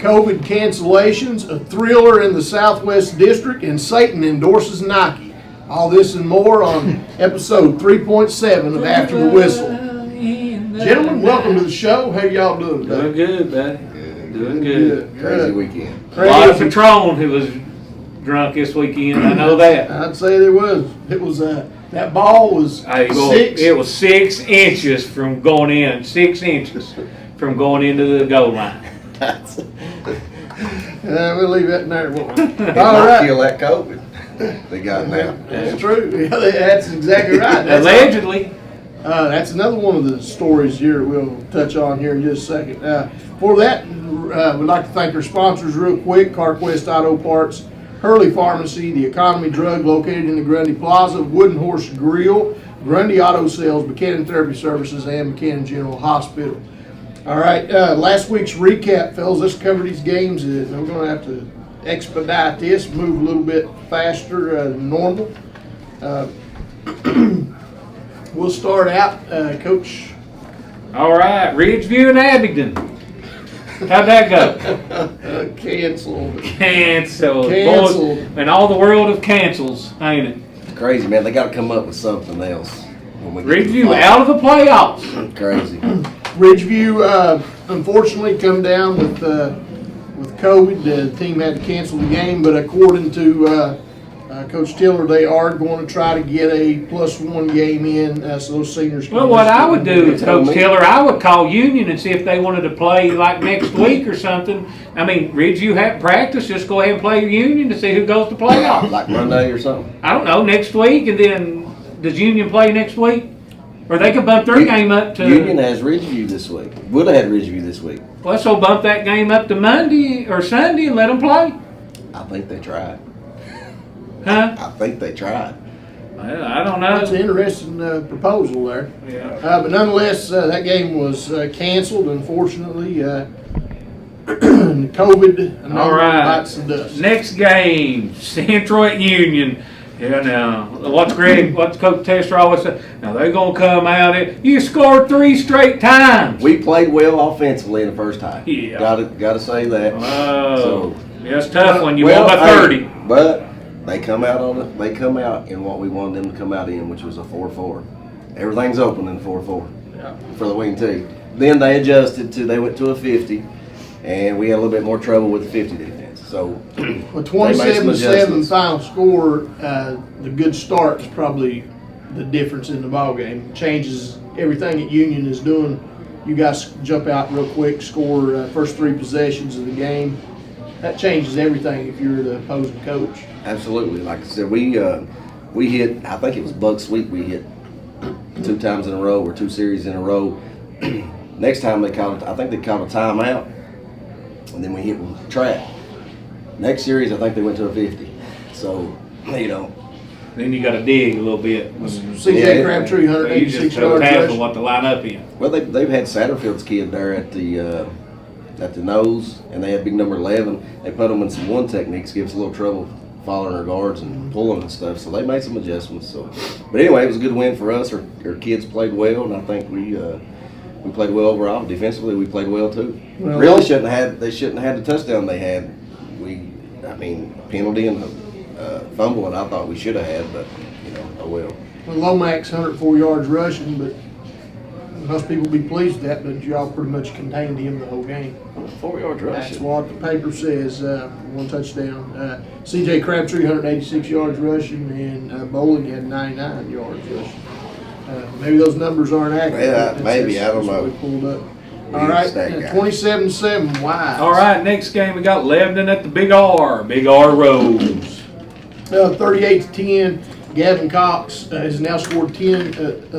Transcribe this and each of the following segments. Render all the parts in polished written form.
COVID cancellations, a thriller in the Southwest District, and Satan endorses Nike. All this and more on episode 3.7 of After the Whistle. Gentlemen, welcome to the show. How y'all doing today? Doing good, buddy. Doing good. Crazy weekend. A lot of Patron who was drunk this weekend. I know that. I'd say there was. It was that ball was 6. It was 6 inches from going in. 6 inches from going into the goal line. We'll leave that in there. All right. Kill that COVID. They got now. That's true. Yeah, that's exactly right. That's allegedly. That's another one of the stories here we'll touch on here in just a second. For that, we'd like to thank our sponsors real quick: CarQuest Auto Parts, Hurley Pharmacy, The Economy Drug located in the Grundy Plaza, Wooden Horse Grill, Grundy Auto Sales, Buchanan Therapy Services, and Buchanan General Hospital. All right, last week's recap, fellas. Let's cover these games. I'm going to have to expedite this, move a little bit faster than normal. We'll start out, Coach. All right, Ridgeview and Abingdon. How'd that go? Canceled. Boy, and all the world of cancels, ain't it? It's crazy, man. They got to come up with something else. Ridgeview out of the playoffs. Crazy. Ridgeview, unfortunately, come down with COVID. The team had to cancel the game, but according to Coach Tiller, they are going to try to get a +1 game in, so those seniors can. Well, what I would do, Coach Tiller, I would call Union and see if they wanted to play like next week or something. I mean, Ridgeview had practice. Just go ahead and play Union to see who goes to playoffs. Like Monday or something. I don't know, next week, and then does Union play next week? Or they could bump their game up to... Union has Ridgeview this week. Would have had Ridgeview this week. Well, so bump that game up to Monday or Sunday and let them play. I think they tried. Huh? I think they tried. Well, I don't know. That's an interesting proposal there. Yeah. But nonetheless, that game was canceled, unfortunately. COVID. All right. Bites the dust. Next game, Central at Union. Yeah, now, what's Coach Tester always say? Now, they're going to come out and you scored 3 straight times. We played well offensively in the first half. Yeah. Got to say that. Oh, so, yeah, it's tough when you won by 30. But they come out in what we wanted them to come out in, which was a 4-4. Everything's open in 4-4 for the wing team. Then they adjusted they went to a 50, and we had a little bit more trouble with the 50 defense. So, with 27-7 final score, the good start is probably the difference in the ball game. Changes everything that Union is doing. You guys jump out real quick, score first 3 possessions of the game. That changes everything if you're the opposing coach. Absolutely. Like I said, we hit, I think it was Bug Sweep we hit 2 times in a row or 2 series in a row. Next time I think they called a timeout, and then we hit with trap. Next series, I think they went to a 50. So, Then you got to dig a little bit. CJ Crabtree, 186 yards rushing. What to line up in. Well, they've had Satterfield's kid there at the nose, and they had big number 11. They put them in some one techniques, gives a little trouble following our guards and pulling and stuff. So they made some adjustments. So, but anyway, it was a good win for us. Our kids played well, and I think we played well overall. Defensively, we played well too. Well, really shouldn't have had the touchdown they had. Penalty and fumble, and I thought we should have had, but oh well. Well, Lomax 104 yards rushing, but most people be pleased with that, but y'all pretty much contained him the whole game. 4 yards rushing. That's what the paper says. 1 touchdown. CJ Crabtree 186 yards rushing, and Bowling had 99 yards rushing. Maybe those numbers aren't accurate. Yeah, maybe. I don't know. We pulled up. All right, 27-7. Wise. All right, next game we got Lebanon at the Big R Rose. 38-10. Gavin Cox has now scored 10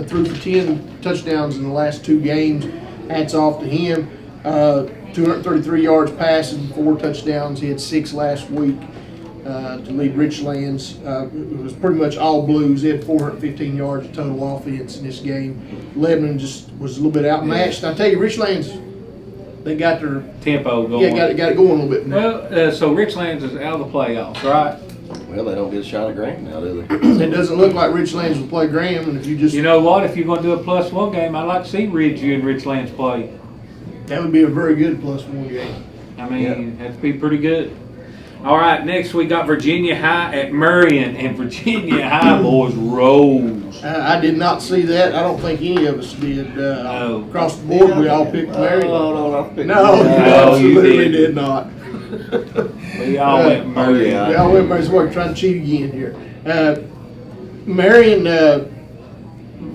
through for 10 touchdowns in the last 2 games. Hats off to him. 233 yards passing, 4 touchdowns. He had 6 last week to lead Richlands. It was pretty much all Blues. He had 415 yards of total offense in this game. Lebanon just was a little bit outmatched. I tell you, Richlands, they got their tempo going. Yeah, got it going a little bit now. Well, so Richlands is out of the playoffs, right? Well, they don't get a shot at Graham now, do they? It doesn't look like Richlands will play Graham, and if you just... You know what? If you're going to do a +1 game, I'd like to see Ridgeview and Richlands play. That would be a very good +1 game. I mean, that'd be pretty good. All right, next we got Virginia High at Marion, and Virginia High boys rolls. I did not see that. I don't think any of us did. No. Across the board, we all picked Marion. No, No, you you absolutely did. did not. We all went Marion. We all went Marion. So we're trying to cheat again here. Marion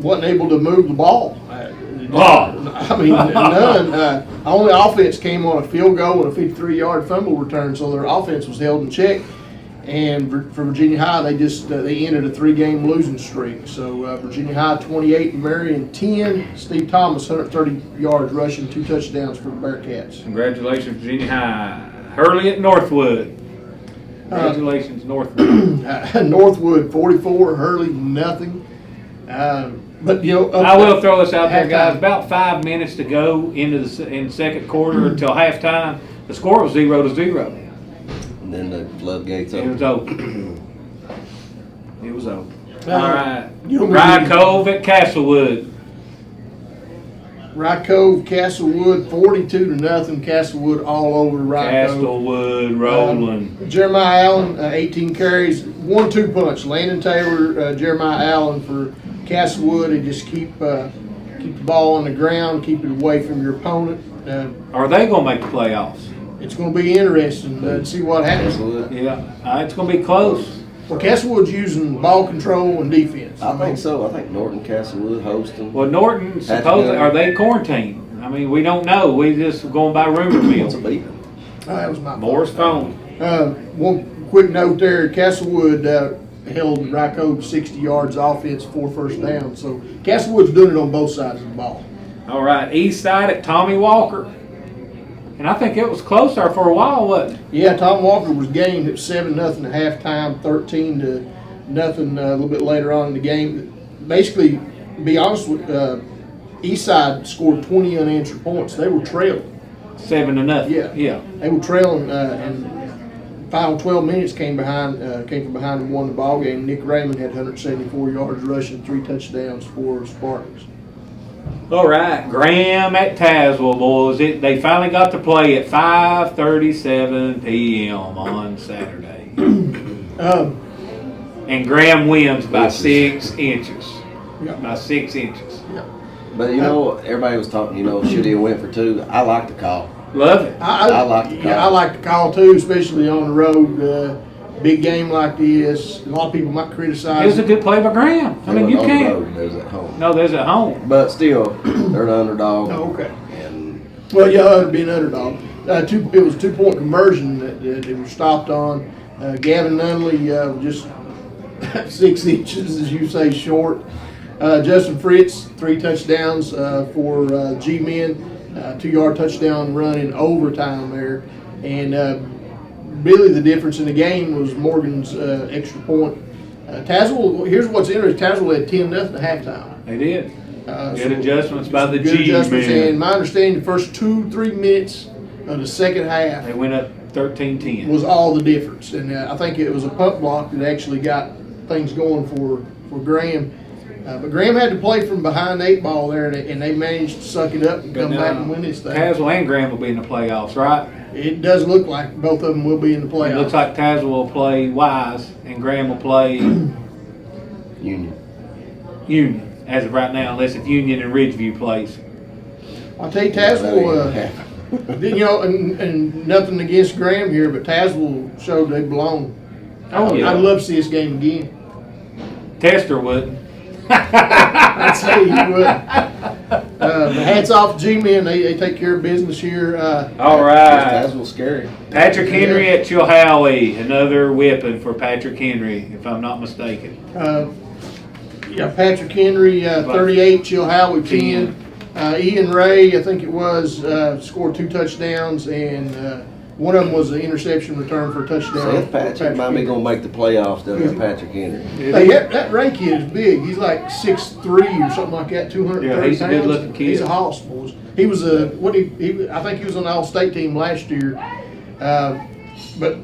wasn't able to move the ball. I mean, none. Only offense came on a field goal and a 53-yard fumble return, so their offense was held in check. And for Virginia High, they ended a 3-game losing streak. So Virginia High 28, Marion 10. Steve Thomas 130 yards rushing, 2 touchdowns for the Bearcats. Congratulations, Virginia High. Hurley at Northwood. Congratulations, Northwood. Northwood 44, Hurley nothing. But you know, I will throw this out there, guys. halftime. About 5 minutes to go into the second quarter until halftime. The score was 0-0. And then the floodgates It was open. over. It was over. All right. you Rye Cove at Castlewood. Rye Cove, Castlewood 42-0. Castlewood all over Rye Cove. Castlewood rolling. Jeremiah Allen, 18 carries, 1-2 punch. Landon Taylor, Jeremiah Allen for Castlewood, and just keep the ball on the ground, keep it away from your opponent. Are they going to make the playoffs? It's going to be interesting to see what happens. Absolutely. Yeah. It's going to be close. Well, Castlewood's using ball control and defense. I think so. I think Norton, Castlewood, Holston. Well, Norton, supposedly, are they quarantined? I mean, we don't know. We just going by rumor What's a mill. beating? That was my Moore's phone. One quick note there, Castlewood held Rye Cove 60 yards offense, 4 first downs. So Castlewood's doing it on both sides of the ball. All right, East Side at Tommy Walker. And I think it was close there for a while, wasn't it? Yeah, Tom Walker was gained at 7-0 at halftime, 13-0 a little bit later on in the game. Basically, to be honest with Eastside scored 20 unanswered points. They were trailing. 7-0. Yeah. They were trailing, and final 12 minutes came from behind and won the ball game. Nick Raymond had 174 yards rushing, 3 touchdowns for Spartans. All right, Graham at Tazewell, boys. They finally got to play at 5:37 p.m. on Saturday. And Graham wins by 6 inches. Yeah. By 6 inches. Yeah. But you know, everybody was talking, should he have went for 2? I like the call. Love it. I like the call. Yeah, I like the call too, especially on the road. Big game like this, a lot of people might criticize. It was a good play by Graham. I mean, you can't. There's at home. No, there's at home. But still, they're the underdog. Oh, okay. And Well, yeah, it'd be an underdog. It was a 2-point conversion that they were stopped on. Gavin Nunley just 6 inches, as you say, short. Justin Fritz, 3 touchdowns for G-Men. 2-yard touchdown run in overtime there. And really the difference in the game was Morgan's extra point. Tazewell, here's what's interesting. Tazewell had 10-0 at halftime. They did. So Good adjustments by the good adjustments. And G-Men. my understanding, the first 2-3 minutes of the second half They went up 13-10. was all the difference. And I think it was a punt block that actually got things going for Graham. But Graham had to play from behind the 8 ball there, and they managed to suck it up and come back and win this thing. Tazewell and Graham will be in the playoffs, right? It does look like both of them will be in the playoffs. It looks like Tazewell will play Wise and Graham will play Union. Union as of right now, unless if Union and Ridgeview plays. I'll tell you, Tazewell, and nothing against Graham here, but Tazewell showed they belong. Oh, yeah. I'd love to see this game again. Tester wouldn't. I'd say he would. But hats off to G-Men. They take care of business here. All right. Tazewell scary. Patrick Henry at Chilhowie. Another whipping for Patrick Henry, if I'm not mistaken. Patrick Henry, 38, Chilhowie 10. Ian Ray, I think it was, scored 2 touchdowns, and one of them was an interception return for a touchdown. Seth Patrick might be going to make the playoffs, doesn't it, Patrick Henry? Hey, that Ray kid is big. He's like 6'3" or something like that, 230 Yeah, he's a pounds. good-looking kid. He's a hoss, boys. He was I think he was on the All-State team last year. But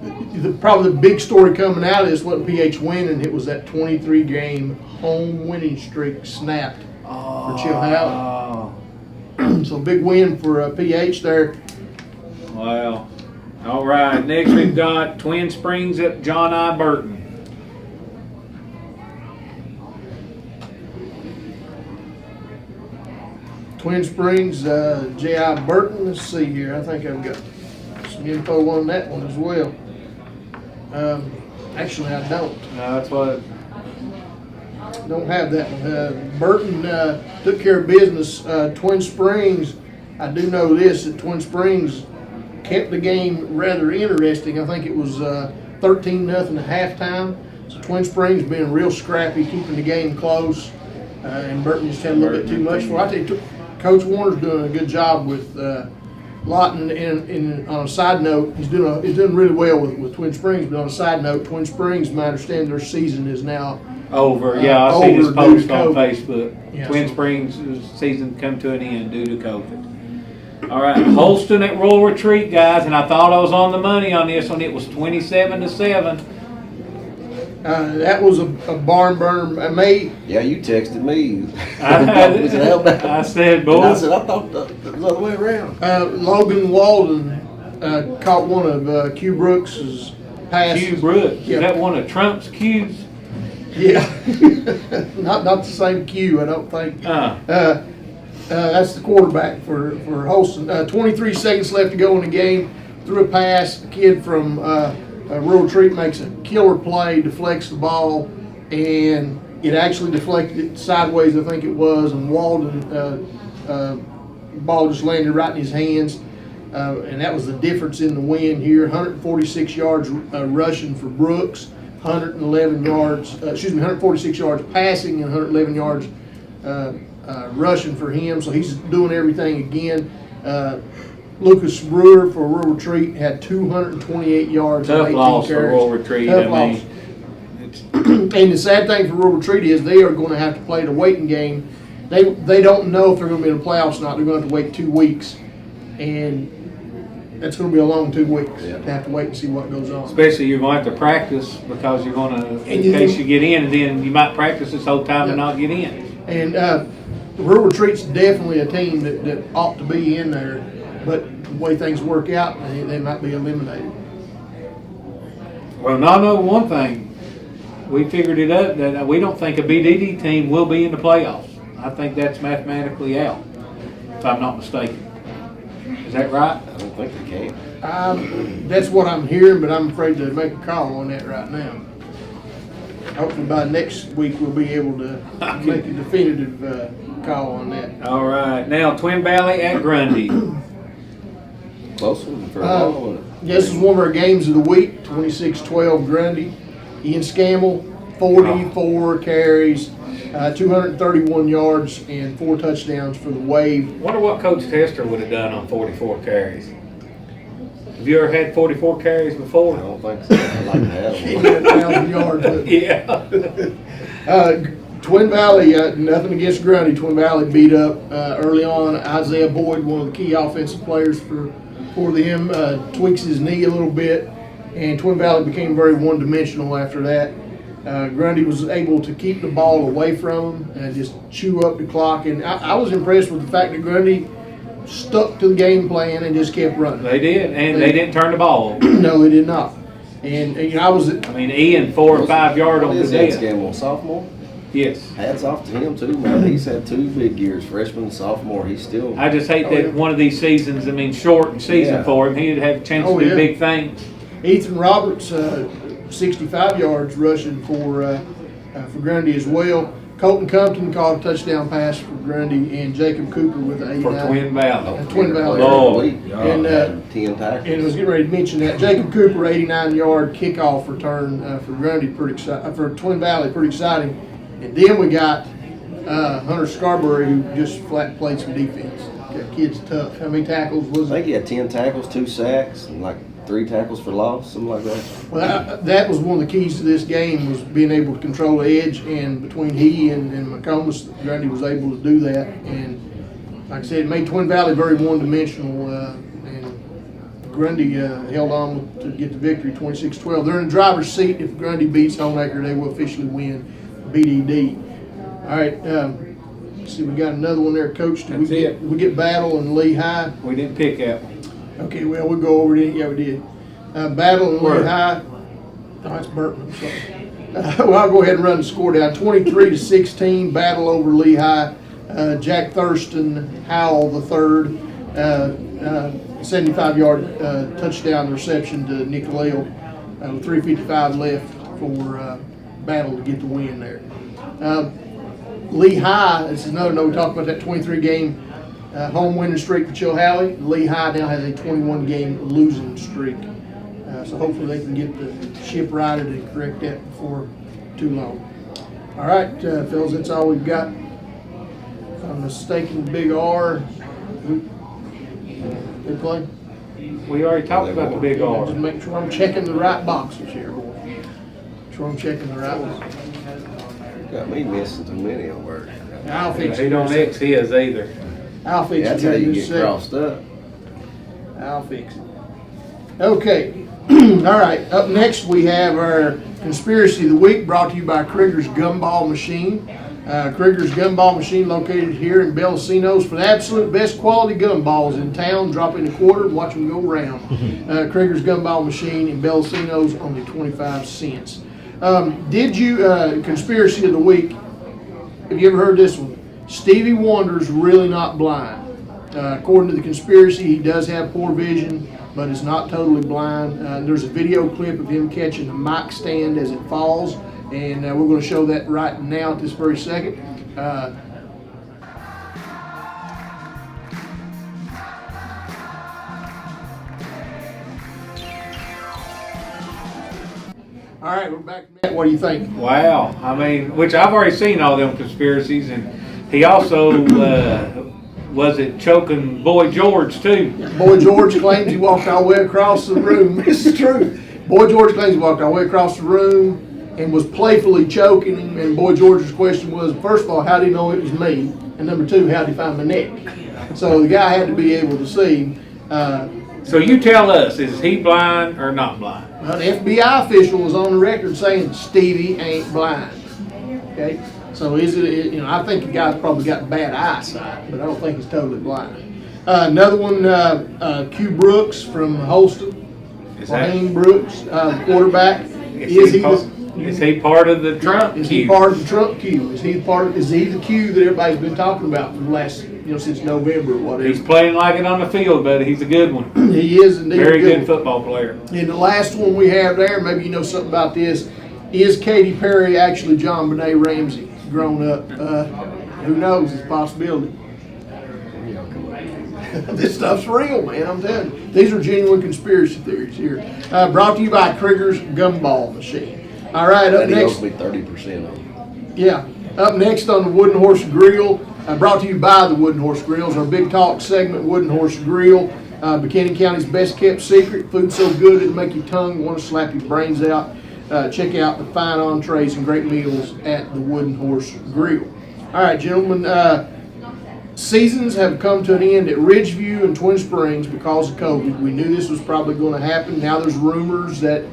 probably the big story coming out is what PH winning. It was that 23-game home winning streak snapped for Chilhowie. So big win for PH there. Wow. All right, next we've got Twin Springs at John I. Burton. Twin Springs, J.I. Burton. Let's see here. I think I've got some info on that one as well. Actually, I don't. No, that's what. Don't have that one. Burton took care of business. Twin Springs, I do know this, that Twin Springs kept the game rather interesting. I think it was 13-0 at halftime. So Twin Springs being real scrappy, keeping the game close. And Burton just had a little bit too much for it. I tell you, Coach Warner's doing a good job with Lawton. And on a side note, he's doing really well with Twin Springs. But on a side note, Twin Springs, my understanding, their season is now Over. Yeah, I see this post on COVID. Facebook. Yeah, Twin so- Springs season come to an end due to COVID. All right, Holston at Royal Retreat, guys, and I thought I was on the money on this one. It was 27-7. That was a barn burner. Yeah, you texted me. I said, boy. I said, I thought it was the other way around. Logan Walden caught one of Q Brooks's passes. Q Brooks. Yeah. Is that one of Trump's Qs? Yeah, not the same Q, I don't think. That's the quarterback for Holston. 23 seconds left to go in the game. Threw a pass. The kid from Rural Retreat makes a killer play, deflects the ball, and it actually deflected it sideways, I think it was, and Walden, ball just landed right in his hands. And that was the difference in the win here. 146 yards rushing for Brooks, 146 yards passing, and 111 yards rushing for him. So he's doing everything again. Lucas Brewer for Rural Retreat had 228 yards. Tough and 18 loss for carries. Royal Retreat. Tough I loss. mean, it's, And the sad thing for Rural Retreat is they are going to have to play the waiting game. They don't know if they're going to be in the playoffs or not. They're going to have to wait 2 weeks, and that's going to be a long 2 weeks. Yeah. To have to wait and see what goes on. especially you're going to have to practice because you're going to, in you case do- you get in, and then you might practice this whole time Yeah. and not get in. And Rural Retreat's definitely a team that ought to be in there, but the way things work out, they might be eliminated. Well, now I know one thing. We figured it up that we don't think a BDD team will be in the playoffs. I think that's mathematically out, if I'm not mistaken. Is that right? I don't think they can. That's what I'm hearing, but I'm afraid to make a call on that right now. Hopefully by next week we'll be able to make a definitive call on that. All right. Now, Twin Valley at Grundy. Close one for a while, wasn't it? This is one of our games of the week, 26-12 Grundy. Ian Scammell, 44 carries, 231 yards, and 4 touchdowns for the Wave. Wonder what Coach Tester would have done on 44 carries. Have you ever had 44 carries before? I don't think so. I'd like to have one. 8,000 yards. Yeah. Twin Valley, nothing against Grundy. Twin Valley beat up early on. Isaiah Boyd, one of the key offensive players for them, tweaks his knee a little bit, and Twin Valley became very one-dimensional after that. Grundy was able to keep the ball away from him and just chew up the clock. And I was impressed with the fact that Grundy stuck to the game plan and just kept running. They did, and they didn't turn the ball over. No, they did not. And I was. I mean, Ian 4 or 5 yard on the Is dead. that Scammell, sophomore? Yes. Hats off to him too, man. He's had 2 big years, freshman and sophomore. He's still. I just hate that one of these seasons, I mean, short season Yeah. for him. He'd have a chance to do big things. Ethan Roberts, 65 yards rushing for Grundy as well. Colton Compton caught a touchdown pass for Grundy, and Jacob Cooper with an 89. For Twin Valley. Twin Valley. Oh, And 10 tackles. And I was getting ready to mention that Jacob Cooper, 89-yard kickoff return for Grundy, pretty exciting. For Twin Valley, pretty exciting. And then we got Hunter Scarberry, who just flat played some defense. That kid's tough. How many tackles was I think it? he had 10 tackles, 2 sacks, and like 3 tackles for loss, something like that. Well, that was one of the keys to this game, was being able to control the edge. And between he and McComas, Grundy was able to do that. And like I said, it made Twin Valley very one-dimensional. And Grundy held on to get the victory, 26-12. They're in the driver's seat. If Grundy beats Homeacre, they will officially win BDD. All right, let's see, we got another one there, Coach. Did That's we get Battle and Lehigh? We didn't pick that one. Okay, well, we'll go over it. Yeah, we did. Battle in Where? Lehigh. Oh, that's Burton. I'm sorry. Well, I'll go ahead and run the score down. 23-16, battle over Lehigh. Jack Thurston Howell III, 75-yard touchdown reception to Nick Lale. With 3:55 left for battle to get the win there. Lehigh, this is another note. We talked about that 23-game home winning streak for Chilhowie. Lehigh now has a 21-game losing streak. So hopefully they can get the ship righted and correct that before too long. All right, fellas, that's all we've got. If I'm mistaken, Big R. Good play. We already talked about the big R. Just make sure I'm checking the right boxes here. Make sure I'm checking the right ones. Got me missing too many on work. I'll fix He it. don't X his either. I'll fix That's it. how in you just get a crossed up. second. I'll fix it. Okay. All right. Up next, we have our Conspiracy of the Week, brought to you by Krieger's Gumball Machine. Krieger's Gumball Machine, located here in Bellicinos, for the absolute best quality gumballs in town. Drop in a quarter and watch them go round. Krieger's Gumball Machine in Bellicinos, only 25 cents. Did you, Conspiracy of the Week, have you ever heard this one? Stevie Wonder's really not blind. According to the conspiracy, he does have poor vision, but is not totally blind. There's a video clip of him catching the mic stand as it falls, and we're going to show that right now at this very second. All right, we're back. Matt, what do you think? Wow. I mean, which I've already seen all them conspiracies, and he also was it choking Boy George too. Boy George claims he walked all the way across the room. This is true. Boy George claims he walked all the way across the room and was playfully choking him. And Boy George's question was, first of all, how did he know it was me? And number two, how did he find my neck? So the guy had to be able to see. So you tell us, is he blind or not blind? An FBI official was on the record saying Stevie ain't blind. Okay, so is it? You know, I think the guy's probably got bad eyesight, but I don't think he's totally blind. Another one, Q Brooks from Holston, Raheem Brooks, quarterback. Is he part of the Trump Is queue? he part of the Trump queue? Is he the queue that everybody's been talking about for the last, since November or whatever? He's playing like it on the field, but he's a good one. He is indeed Very a good one. football player. And the last one we have there, maybe you know something about this, is Katy Perry actually John Benet Ramsey grown up? Who knows? It's a possibility. This stuff's real, man, I'm telling you. These are genuine conspiracy theories here. Brought to you by Krieger's Gumball Machine. All right, up And he next. owes me 30% on it. Yeah. Up next on the Wooden Horse Grill, brought to you by the Wooden Horse Grills, our big talk segment, Wooden Horse Grill, Buchanan County's best kept secret. Food so good it'll make your tongue want to slap your brains out. Check out the fine entrees and great meals at the Wooden Horse Grill. All right, gentlemen, seasons have come to an end at Ridgeview and Twin Springs because of COVID. We knew this was probably going to happen. Now there's rumors that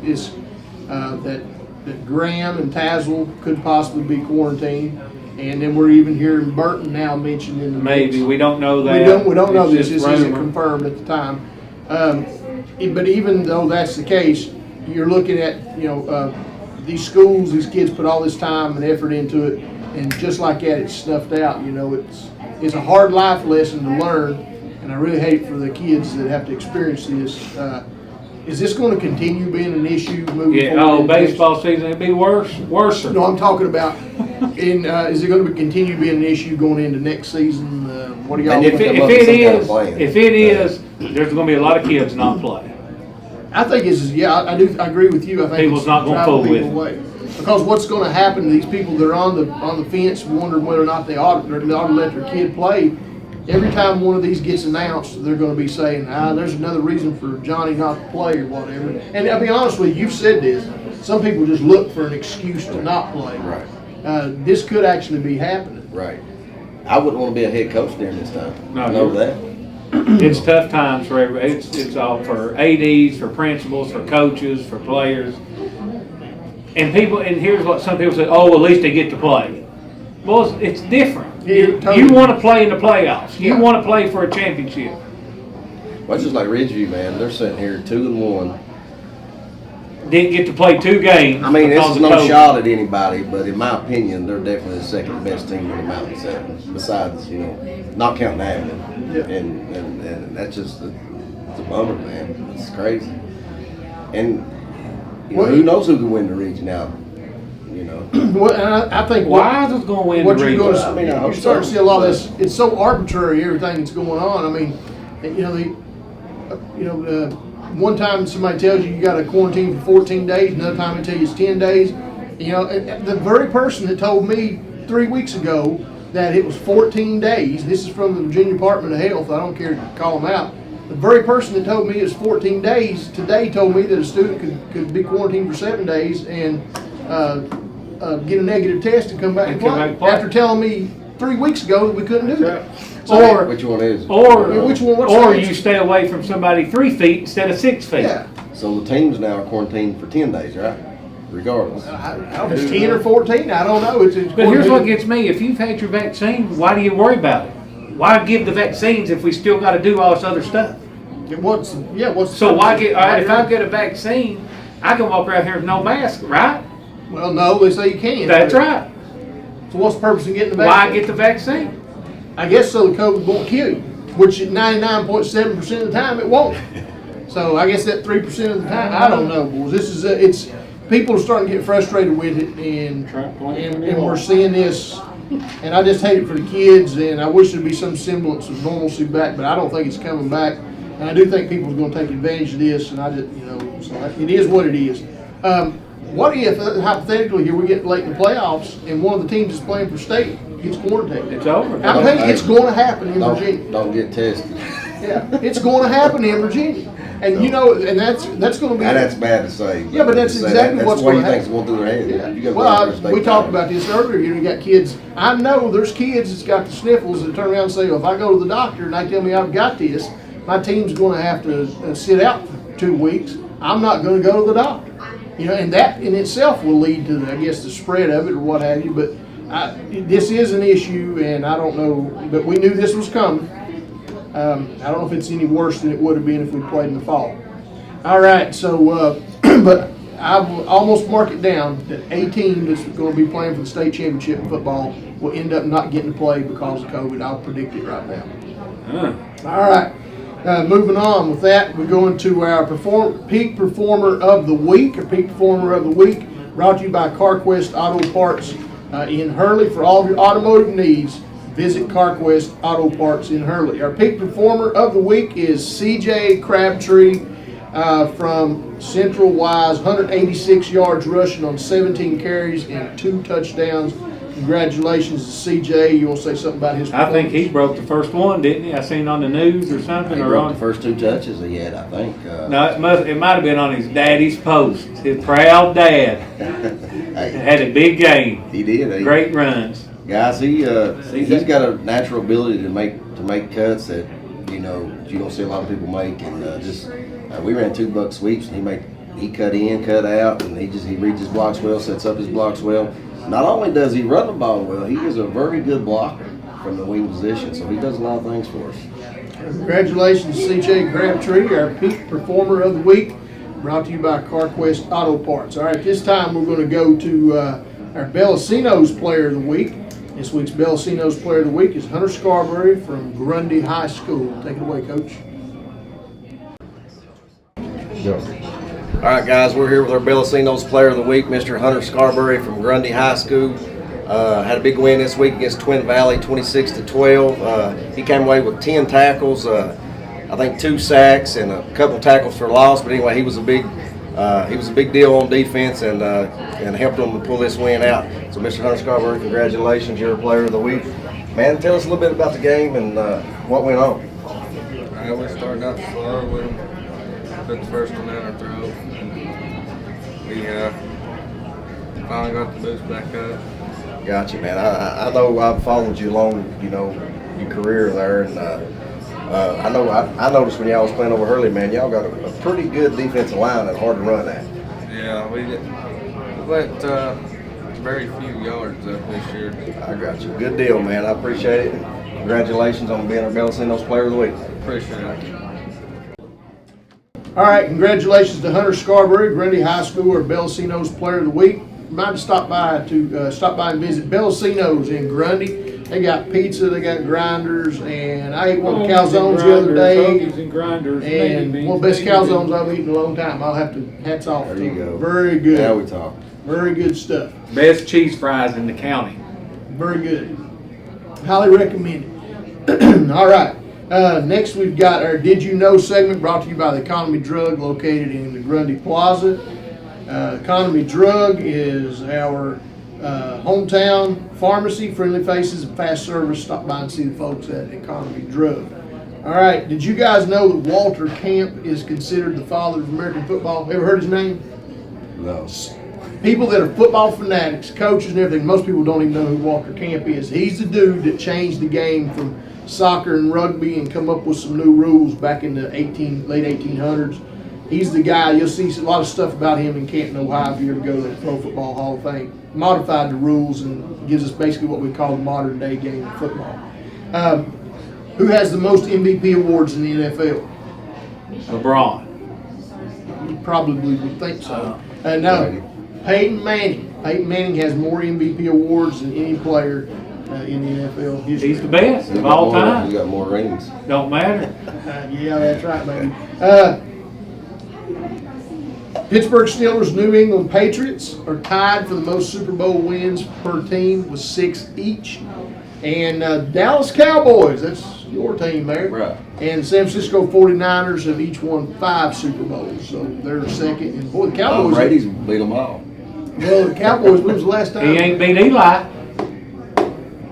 that Graham and Tazewell could possibly be quarantined, and then we're even hearing Burton now mentioned in the Maybe. mix. We don't know that. We don't know It's this. just This isn't rumor. confirmed at the time. But even though that's the case, you're looking at these schools. These kids put all this time and effort into it, and just like that, it's snuffed out. It's a hard life lesson to learn, and I really hate for the kids that have to experience this. Is this going to continue being an issue moving forward? Baseball season, it'd be worse. No, I'm talking about. Is it going to continue being an issue going into next season? What do y'all? And think? If it is, there's going to be a lot of kids not play. I think I agree with you. I think People's it's not gonna driving fool with people away. Because what's going to happen to these people that are on the fence, wondering whether or not they ought to let their kid play. Every time one of these gets announced, they're going to be saying, there's another reason for Johnny not to play or whatever. And I'll be honest with you, you've said this. Some people just look for an excuse to not play. Right. This could actually be happening. Right. I wouldn't want to be a head coach during this time. No, I know that. It's tough times for everybody. It's all for ADs, for principals, for coaches, for players. And here's what some people say, at least they get to play. Well, it's different. Yeah, totally. You want to play in the playoffs. You Yeah. want to play for a championship. Well, just like Ridgeview, man, they're sitting here 2-1. Didn't get to play 2 games. I mean, this because is of no COVID. shot at anybody, but in my opinion, they're definitely the second best team in the Mountain Seven. Besides, not counting Avenue, and that's just it's a bummer, man. It's crazy. And who knows who can win the region now? Well, and I think Why is it going to win what the you're region? going to, I mean, I hope you're starting so. to see a lot of this. It's so arbitrary, everything that's going on. I mean, one time somebody tells you got to quarantine for 14 days, another time they tell you it's 10 days. And the very person that told me 3 weeks ago that it was 14 days, this is from the Virginia Department of Health, I don't care to call them out. The very person that told me it was 14 days today told me that a student could be quarantined for 7 days and get a negative test and come back and play. After telling me 3 weeks ago that we couldn't do that. So which one is it? Or you stay away from somebody 3 feet instead of 6 feet. Yeah. So the teams now are quarantined for 10 days, right? Regardless. I don't know if it's 10 or 14, I don't know. But here's what gets me. If you've had your vaccine, why do you worry about it? Why give the vaccines if we still got to do all this other stuff? So why get, all right, if I get a vaccine, I can walk around here with no mask, right? Well, no, they say you can. That's right. So what's the purpose of getting the vaccine? Why get the vaccine? I guess so the COVID won't kill you, which at 99.7% of the time it won't. So I guess that 3% of the time, I don't know, boys. This is it's people are starting to get frustrated with it, and we're seeing this, and I just hate it for the kids, and I wish there'd be some semblance of normalcy back, but I don't think it's coming back, and I do think people are going to take advantage of this, and I just so it is what it is. What if hypothetically here we get late in the playoffs and one of the teams that's playing for state gets quarantined? It's over. I'm telling you, it's going to happen in Virginia. Don't get tested. Yeah, it's going to happen in Virginia, and and that's going to be. That's bad to say. Yeah, but that's exactly what's going to happen. That's what you think's going through their head. Yeah. Well, we talked about this earlier. You got kids. I know there's kids that's got the sniffles that turn around and say, well, if I go to the doctor and they tell me I've got this, my team's going to have to sit out for 2 weeks. I'm not going to go to the doctor. And that in itself will lead to, the spread of it or what have you. But this is an issue, and I don't know. But we knew this was coming. I don't know if it's any worse than it would have been if we played in the fall. All right, so but I've almost marked it down that a team that's going to be playing for the state championship in football will end up not getting to play because of COVID. I'll predict it right now. All right. Moving on with that, we're going to our Peak Performer of the Week, or Peak Performer of the Week, brought to you by CarQuest Auto Parts in Hurley. For all of your automotive needs, visit CarQuest Auto Parts in Hurley. Our Peak Performer of the Week is CJ Crabtree from Central Wise, 186 yards rushing on 17 carries and 2 touchdowns. Congratulations to CJ. You want to say something about his performance? I think he broke the first one, didn't he? I seen on the news or something. He broke the first 2 touches he had, I think. No, it might have been on his daddy's post. His proud dad had a big game. He did. Great runs. Guys, he's got a natural ability to make cuts that you don't see a lot of people make, and we ran 2 buck sweeps, and he cut in, cut out, and he reads his blocks well, sets up his blocks well. Not only does he run the ball well, he is a very good blocker from the wing position, so he does a lot of things for us. Congratulations, CJ Crabtree, our Peak Performer of the Week, brought to you by CarQuest Auto Parts. All right, this time we're going to go to our Bellicinos Player of the Week. This week's Bellicinos Player of the Week is Hunter Scarberry from Grundy High School. Take it away, Coach. All right, guys, we're here with our Bellicinos Player of the Week, Mr. Hunter Scarberry from Grundy High School. Had a big win this week against Twin Valley, 26-12. He came away with 10 tackles, I think 2 sacks and a couple tackles for loss. But anyway, he was a big deal on defense and helped them to pull this win out. So, Mr. Hunter Scarberry, congratulations, you're a Player of the Week. Man, tell us a little bit about the game and what went on. We started out slow with them. Put the first one down our throat. We finally got the boost back up. Gotcha, man. I know I've followed you along, your career there, and I noticed when y'all was playing over Hurley, man, y'all got a pretty good defensive line and hard to run at. Yeah, we let very few yards up this year. I got you. Good deal, man. I appreciate it. Congratulations on being our Bellicinos Player of the Week. Appreciate it. All right, congratulations to Hunter Scarberry, Grundy High School or Bellicinos Player of the Week. Remind to stop by and visit Bellicinos in Grundy. They got pizza, they got grinders, and I ate one of the calzones the other day. And grinders, And one of the best calzones I've eaten in a long time. I'll have to, hats off There to you them. go. Very good. Now we talk. Very good stuff. Best cheese fries in the county. Very good. Highly recommend it. All right. Next, we've got our Did You Know segment brought to you by the Economy Drug located in the Grundy Plaza. Economy Drug is our hometown pharmacy, friendly faces and fast service. Stop by and see the folks at Economy Drug. All right. Did you guys know that Walter Camp is considered the father of American football? Ever heard his name? No. People that are football fanatics, coaches and everything, most people don't even know who Walter Camp is. He's the dude that changed the game from soccer and rugby and come up with some new rules back in the late 1800s. He's the guy. You'll see a lot of stuff about him in Canton, Ohio if you ever go to the Pro Football Hall of Fame. Modified the rules and gives us basically what we call the modern day game of football. Who has the most MVP awards in the NFL? LeBron. You probably would think so. No, Peyton Manning. Peyton Manning has more MVP awards than any player in the NFL history. He's the best You of got all more- time. You got more rings. Don't matter. Yeah, that's right, baby. Pittsburgh Steelers, New England Patriots are tied for the most Super Bowl wins per team with 6 each. And Dallas Cowboys, that's your team there. Right. And San Francisco 49ers have each won 5 Super Bowls. So they're second. And boy, the Cowboys. Brady's beat them all. Well, the Cowboys, when was the last time? He ain't beat Eli.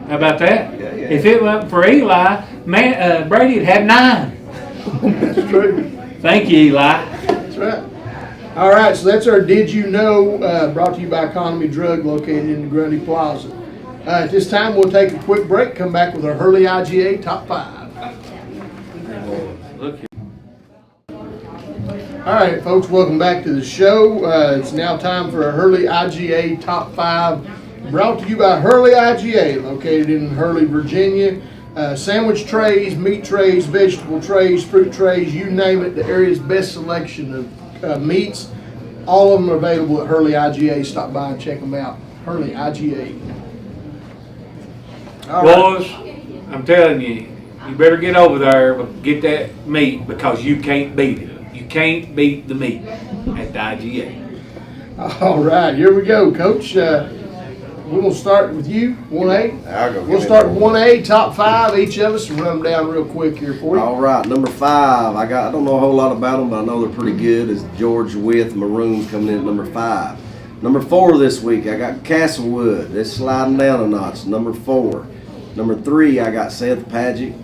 How about that? Yeah. If it wasn't for Eli, Brady'd have 9. That's true. Thank you, Eli. That's right. All right, so that's our Did You Know, brought to you by Economy Drug, located in the Grundy Plaza. At this time, we'll take a quick break, come back with our Hurley IGA Top 5. Look here. All right, folks, welcome back to the show. It's now time for our Hurley IGA Top 5, brought to you by Hurley IGA, located in Hurley, Virginia. Sandwich trays, meat trays, vegetable trays, fruit trays, you name it, the area's best selection of meats. All of them are available at Hurley IGA. Stop by and check them out. Hurley IGA. All right. Boys, I'm telling you, you better get over there and get that meat because you can't beat it. You can't beat the meat at the IGA. All right, here we go, Coach. We're going to start with you, 1A. I'll go. We'll start with 1A, top 5, each of us, and run them down real quick here for you. All right, number 5. I don't know a whole lot about them, but I know they're pretty good. Is George with Maroons coming in at number 5. Number 4 this week, I got Castlewood. They're sliding down a notch. Number 4. Number 3, I got Seth Patrick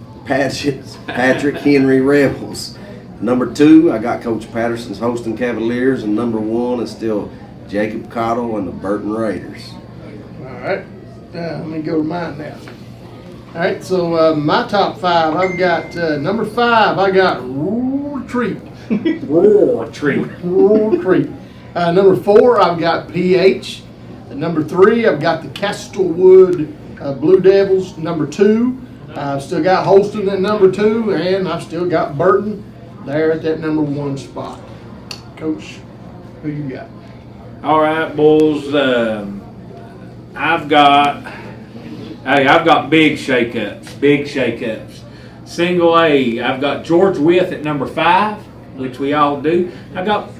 Henry Rebels. Number 2, I got Coach Patterson's Holston Cavaliers, and number 1 is still Jacob Cottle and the Burton Raiders. All right, let me go to mine now. All right, so my top 5, I've got number 5, I got Rural Retreat. War treat. Rural Retreat. Number 4, I've got PH. And number 3, I've got the Castlewood Blue Devils. Number 2, I've still got Holston at number 2, and I've still got Burton there at that number 1 spot. Coach, who you got? All right, boys. I've got big shakeups. Single A, I've got George With at number 5, which we all do. I got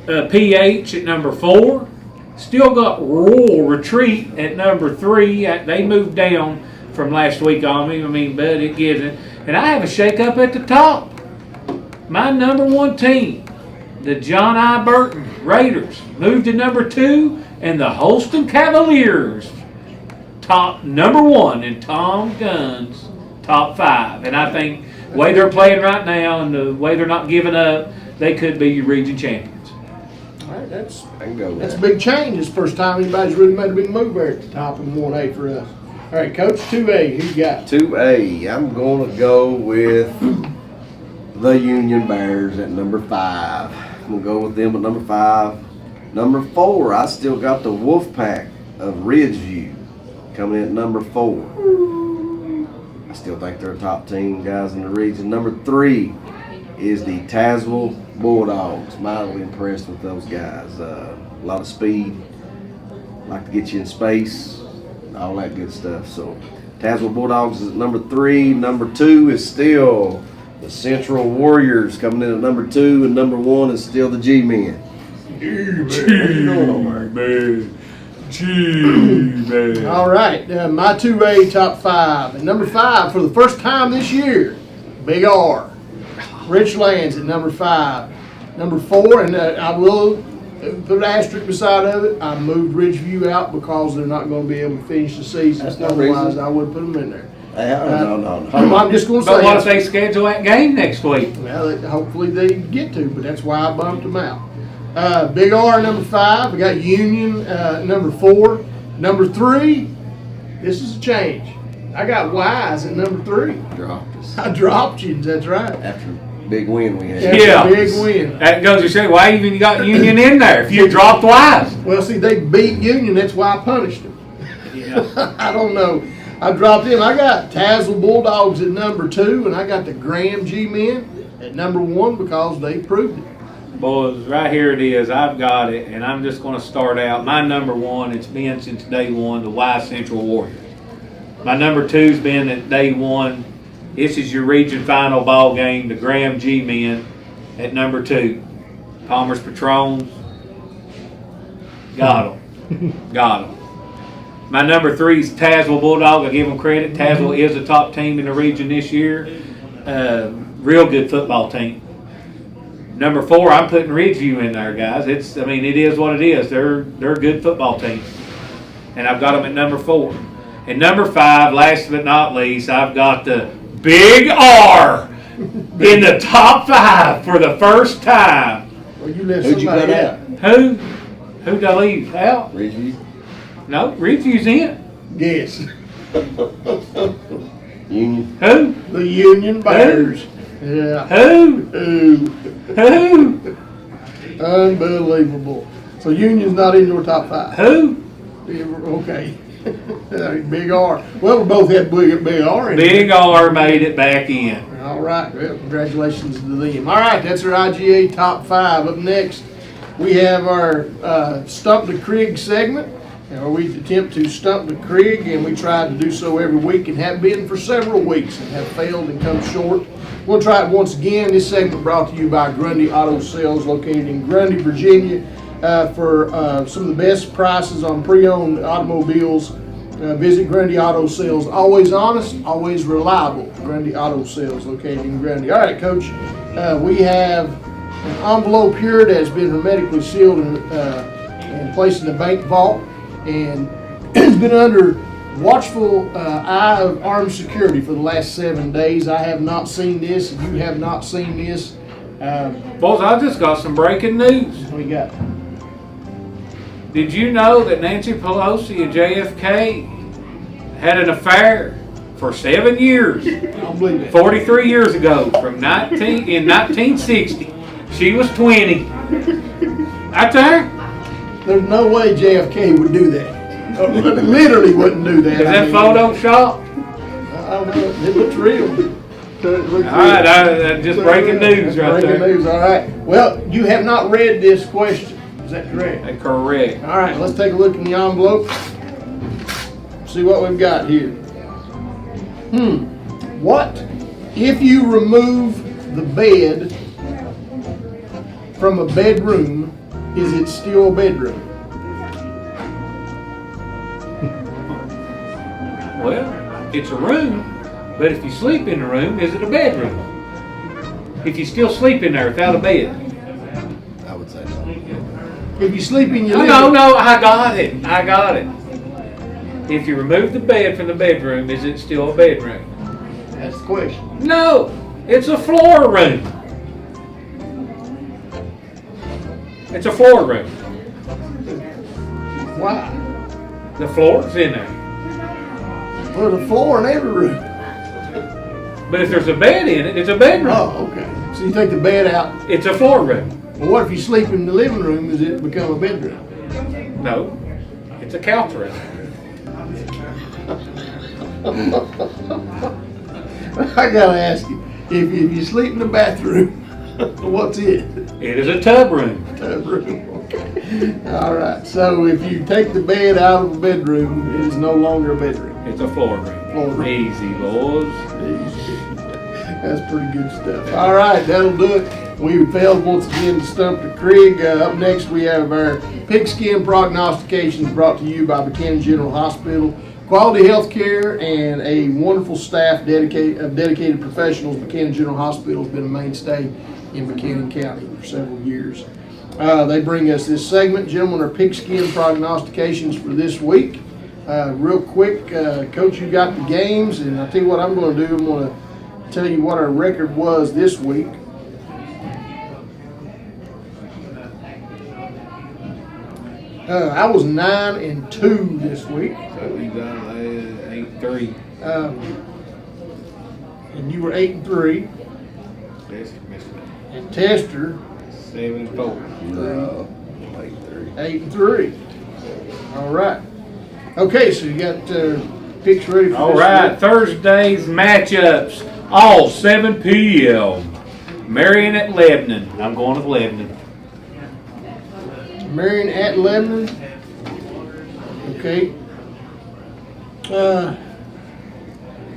PH at number 4. Still got Rural Retreat at number 3. They moved down from last week on me. But it gives it. And I have a shakeup at the top. My number 1 team, the John I. Burton Raiders, moved to number 2, and the Holston Cavaliers, top number 1 in Tom Gunn's top 5. And I think the way they're playing right now and the way they're not giving up, they could be your region champions. All right, that's I can go with a that. big change. It's the first time anybody's really made a big move there at the top in 1A for us. All right, Coach, 2A, who you got? 2A, I'm going to go with the Union Bears at number 5. I'm going to go with them at number 5. Number 4, I still got the Wolfpack of Ridgeview coming in at number 4. I still think they're a top team, guys, in the region. Number 3, is the Tazewell Bulldogs. Mildly impressed with those guys. A lot of speed, like to get you in space, all that good stuff. So Tazewell Bulldogs is at number 3. Number 2 is still the Central Warriors coming in at number 2, and number 1 is still the G-Men. G-Man. All right, my 2A top 5. And number 5, for the first time this year, Big R. Richlands at number 5. Number 4, and I will put an asterisk beside of it, I moved Ridgeview out because they're not going to be able to finish the season. That's no Otherwise, reason. I would put them in there. No. I'm just going to But say what if they schedule that game next week? well, hopefully they get to, but that's why I bumped them out. Big R, number 5. We got Union, number 4. Number 3, this is a change. I got Wise at number 3. Dropped us. I dropped you, that's right. After a big win we had. Yeah. Big win. That goes to show why even you got Union in there if you dropped Wise. Well, see, they beat Union, that's why I punished them. Yeah. I don't know. I dropped him. I got Tazewell Bulldogs at number 2, and I got the Graham G-Men at number 1 because they proved it. Boys, right here it is. I've got it, and I'm just going to start out. My number 1, it's been since day 1, the Y Central Warriors. My number 2's been at day 1. This is your region final ball game, the Graham G-Men at number 2. Palmer's Patrons. Got them. Got them. My number 3 is Tazewell Bulldog. I give them credit. Tazewell is a top team in the region this year. Real good football team. Number 4, I'm putting Ridgeview in there, guys. It is what it is. They're a good football team. And I've got them at number 4. And number 5, last but not least, I've got the Big R in the top 5 for the first time. Well, you left Who'd you somebody cut out. out? Who did I leave out? Ridgeview. No, Ridgeview's in. Guess. Union. Who? The Union Bears. Yeah. Who? Who? Unbelievable. So Union's not in your top 5. Who? Okay. Big R. Well, we both had Big R in Big R made it back in. All right. Well, congratulations to them. All right, that's our IGA top 5. Up next, we have our Stump the Krig segment, where we attempt to stump the Krig, and we try to do so every week and have been for several weeks and have failed and come short. We'll try it once again. This segment brought to you by Grundy Auto Sales, located in Grundy, Virginia. For some of the best prices on pre-owned automobiles, visit Grundy Auto Sales. Always honest, always reliable. Grundy Auto Sales, located in Grundy. All right, Coach, we have an envelope here that has been hermetically sealed and placed in the bank vault, and it's been under watchful eye of armed security for the last 7 days. I have not seen this, and you have not seen this. Boys, I just got some breaking news. What we got? Did you know that Nancy Pelosi and JFK had an affair for 7 years? I don't believe it. 43 years ago, in 1960. She was 20. Right there. There's no way JFK would do that. Literally wouldn't do that. Is that Photoshop? I don't know. It looks real. All right, just breaking news right Breaking there. news, all right. Well, you have not read this question. Is that correct? That's correct. All right, let's take a look in the envelope. See what we've got here. What if you remove the bed from a bedroom, is it still a bedroom? Well, it's a room, but if you sleep in the room, is it a bedroom? If you still sleep in there without a bed. I would say no. If you sleep in your No, I got it. If you remove the bed from the bedroom, is it still a bedroom? That's the question. No, it's a floor room. It's a floor room. Why? The floor's in there. Well, there's a floor in every room. But if there's a bed in it, it's a bedroom. Oh, okay. So you take the bed out. It's a floor room. Well, what if you sleep in the living room? Does it become a bedroom? No, it's a couch room. I gotta ask you, if you sleep in the bathroom What's it? It is a tub room. Tub room. Okay. All right. So if you take the bed out of the bedroom, it is no longer a bedroom. It's a floor room. Floor room. Easy, boys. That's pretty good stuff. All right, that'll do it. We failed once again to stump the Krig. Up next, we have our Pigskin Prognostications brought to you by Buchanan General Hospital. Quality health care and a wonderful staff dedicated professionals. Buchanan General Hospital has been a mainstay in Buchanan County for several years. They bring us this segment. Gentlemen, our Pigskin Prognostications for this week. Real quick, Coach, you got the games, and I'll tell you what I'm going to do. I'm going to tell you what our record was this week. I was 9-2 this week. So we got 8-3. And you were 8-3. And Tester 7-4. No, 8-3. All right. Okay, so you got picks ready for All this right, week? Thursday's matchups, all 7 p.m. Marion at Lebanon. I'm going with Lebanon. Marion at Lebanon. Okay.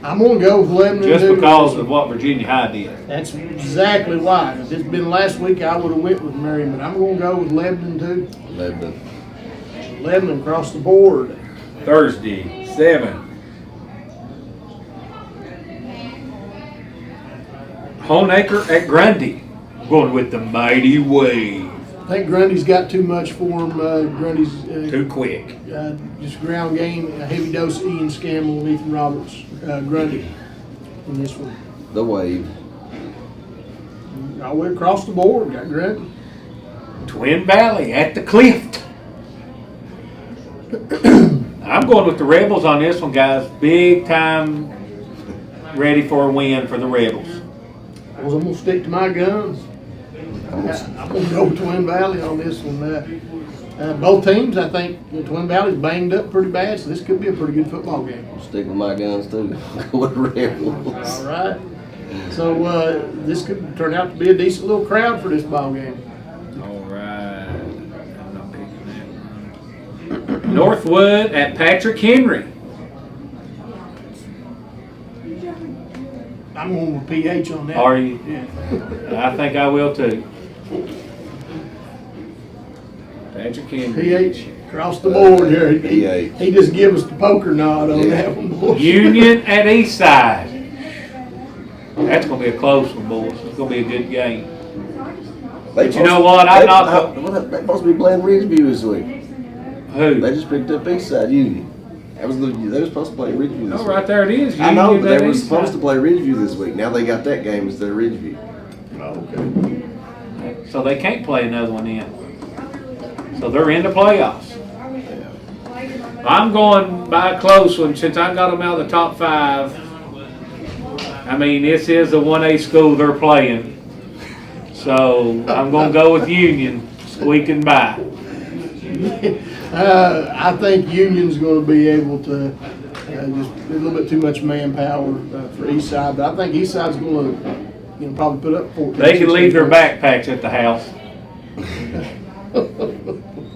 I'm going to go with Lebanon. Just too. because of what Virginia High did. That's exactly why. If it's been last week, I would have went with Marion, but I'm going to go with Lebanon too. Lebanon. Lebanon across the board. Thursday, 7. Honeacre at Grundy. Going with the Mighty Wave. I think Grundy's got too much for him. Grundy's Too quick. just ground game, a heavy dose of Ian Scammell and Ethan Roberts. Grundy in this one. The Wave. I went across the board, got Grundy. Twin Valley at the Clift. I'm going with the Rebels on this one, guys. Big time ready for a win for the Rebels. I'm going to stick to my guns. I'm going to go with Twin Valley on this one. Both teams, I think, Twin Valley's banged up pretty bad, so this could be a pretty good football game. Stick with my guns too. Go with Rebels. All right. So this could turn out to be a decent little crowd for this ball game. All right. I'm not picking that one. Northwood at Patrick Henry. I'm going with PH on that. Are you? Yeah. I think I will too. Patrick Henry. PH across the board here. He just give us the poker nod on that one, boys. Union at Eastside. That's going to be a close one, boys. It's going to be a good game. But you know what? I'm not. They supposed to be playing Ridgeview this week. Who? They just picked up Eastside Union. They were supposed to play Ridgeview this Oh, week. right there it is. I know, Union but at they were Eastside. supposed to play Ridgeview this week. Now they got that game instead of Ridgeview. Okay. So they can't play another one in. So they're in the playoffs. I'm going by a close one since I got them out of the top 5. I mean, this is a 1A school they're playing. So I'm going to go with Union squeaking by. I think Union's going to be able to just a little bit too much manpower for Eastside, but I think Eastside's going to probably put up 14. They can leave their backpacks at the house.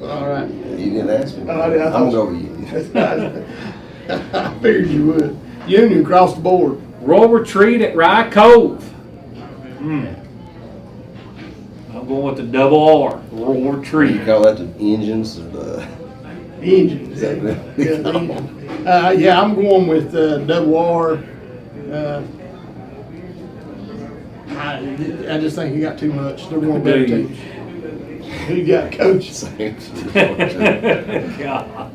All right. You didn't ask me. I I'm thought- going to go with Union. I figured you would. Union across the board. Royal Retreat at Rye Cove. I'm going with the double R. Royal You Retreat. call that the engines or the... Engine. Is that Yeah, the engine. Yeah, I'm going with double R. I just think you got too much. They're one better Do you? teams. Who you got, Coach? God.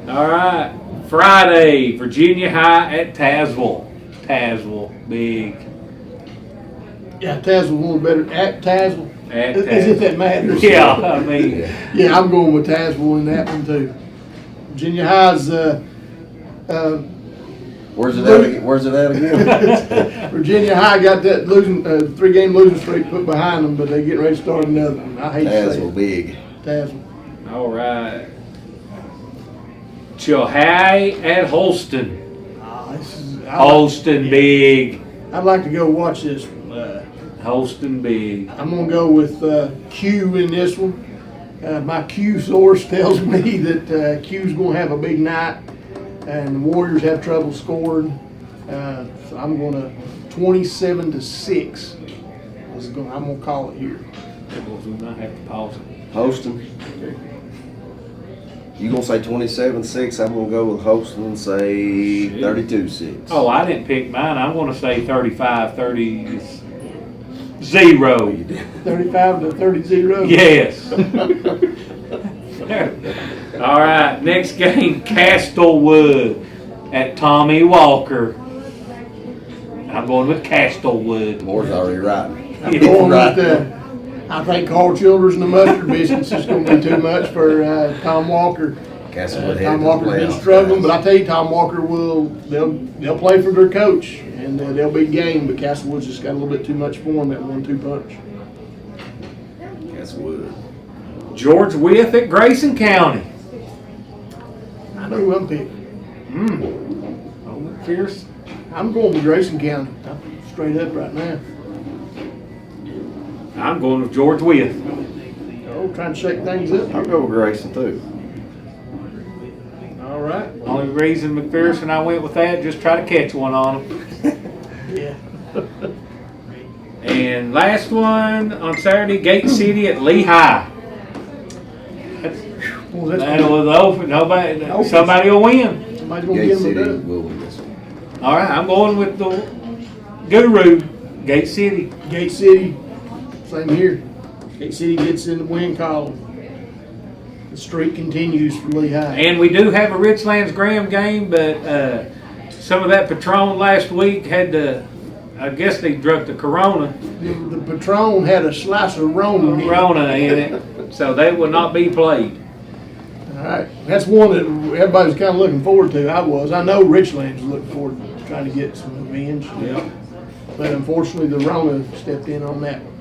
All right. Friday, Virginia High at Tazewell. Tazewell, big. Yeah, Tazewell a little better. At Tazewell. At As if that matters. Yeah, I mean, Yeah, I'm going with Tazewell in that one too. Virginia High's Where's it at again? Virginia High got that losing 3-game losing streak put behind them, but they're getting ready to start another one. I hate to say Tazewell it. big. Tazewell. all right. Chilhowee at Holston. This is, Holston, big. I'd like to go watch this one. Holston big. I'm gonna go with Q in this one. My Q source tells me that Q's gonna have a big night, and the Warriors have trouble scoring. So I'm gonna 27-6. I'm gonna call it here. We might have to pause it. Holston. You gonna say 27-6? I'm gonna go with Holston and say 32-6. Oh, I didn't pick mine. I'm going to say 35-30. 35-30. Yes. All right, next game, Castlewood at Tommy Walker. I'm going with Castlewood. Moore's already riding. I'm going with I think Carl Childers and the mustard biscuits is going to be too much for Tom Walker. Castlewood Tom Walker's been struggling, but I tell you, Tom Walker they'll play for their coach and they'll be game. But Castlewood's just got a little bit too much for him, that 1-2 punch. Castlewood. George Wyeth at Grayson County. I know who I'm picking. Oh, Fierce. I'm going with Grayson County. I'm straight up right now. I'm going with George Wyeth. Oh, trying to shake things up. I'll go with Grayson too. All right. Only reason McPherson and I went with that, just try to catch one on him. Yeah. And last one on Saturday, Gate City at Lehigh. Well, that's That'll open. Somebody will win. Somebody's going to Gate get them City done. will win this one. All right, I'm going with the Guru, Gate City. Gate City, same here. Gate City gets in the win column. The streak continues for Lehigh. And we do have a Richlands Graham game, but some of that Patron last week had to, I guess they drunk the Corona. The Patron had a slice of Rona in it. Corona in it, so they will not be played. All right, that's one that everybody's kind of looking forward to. I know Richlands was looking forward to trying to get some revenge. Yeah. But unfortunately, the Rona stepped in on that one.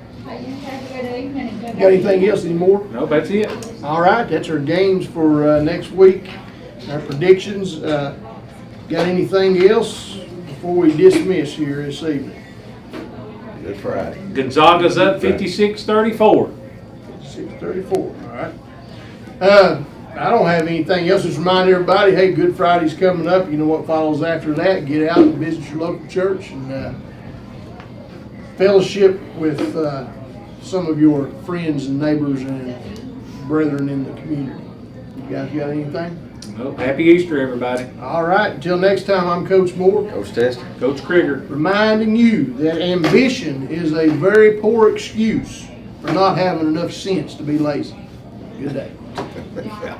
Got anything else anymore? No, that's it. All right, that's our games for next week. Our predictions. Got anything else before we dismiss here this evening? Good Friday. Gonzaga's up 56-34. 6:34. All right. I don't have anything else. Just remind everybody, hey, Good Friday's coming up. You know what follows after that? Get out and visit your local church and fellowship with some of your friends and neighbors and brethren in the community. You guys got anything? Nope. Happy Easter, everybody. All right. Until next time, I'm Coach Moore. Coach Tester. Coach Krieger. Reminding you that ambition is a very poor excuse for not having enough sense to be lazy. Good day. Yeah.